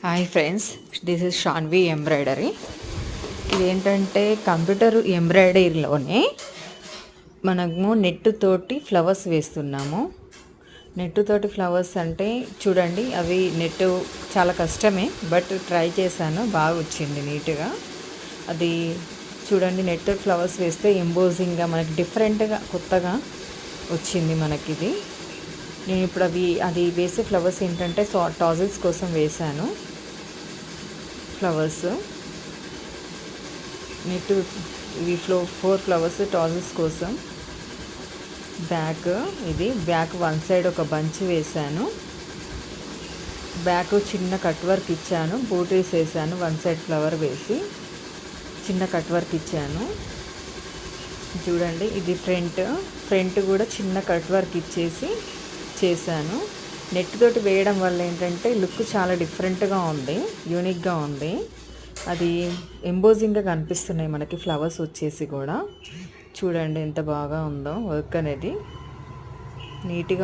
Hi friends, this is Shanvi embroidery. ఇదేంటంటే computer ఎంబ్రాయిడరీలోనే మనము net తోటి ఫ్లవర్స్ వేస్తున్నాము. నెట్ తోటి ఫ్లవర్స్ అంటే చూడండి, అవి నెట్ చాలా కష్టమే, బట్ ట్రై చేశాను, బాగా వచ్చింది నీట్గా. అది చూడండి, నెట్ తోటి ఫ్లవర్స్ వేస్తే ఎంబోజింగ్గా మనకి డిఫరెంట్గా కొత్తగా వచ్చింది మనకిది. నేను ఇప్పుడు అది వేసే ఫ్లవర్స్ ఏంటంటే టాజిల్స్ కోసం వేశాను. ఫ్లవర్స్ నెట్ ఇవి 4 ఫ్లవర్స్ టాజిల్స్ కోసం. ఇది బ్యాక్ వన్ సైడ్ ఒక బంచ్ వేశాను. బ్యాక్ చిన్న కట్ వర్క్ ఇచ్చాను, బూటీస్ వేసాను. వన్ సైడ్ ఫ్లవర్ వేసి చిన్న కట్ వర్క్ ఇచ్చాను. చూడండి, ఇది ఫ్రంట్ కూడా చిన్న కట్ వర్క్ ఇచ్చేసి చేశాను. నెట్ తోటి వేయడం వల్ల ఏంటంటే లుక్ చాలా డిఫరెంట్గా ఉంది, యూనిక్గా ఉంది. అది ఎంబోజింగ్గా కనిపిస్తున్నాయి మనకి ఫ్లవర్స్ వచ్చేసి కూడా. చూడండి ఎంత బాగా ఉందో వర్క్ అనేది, నీట్గా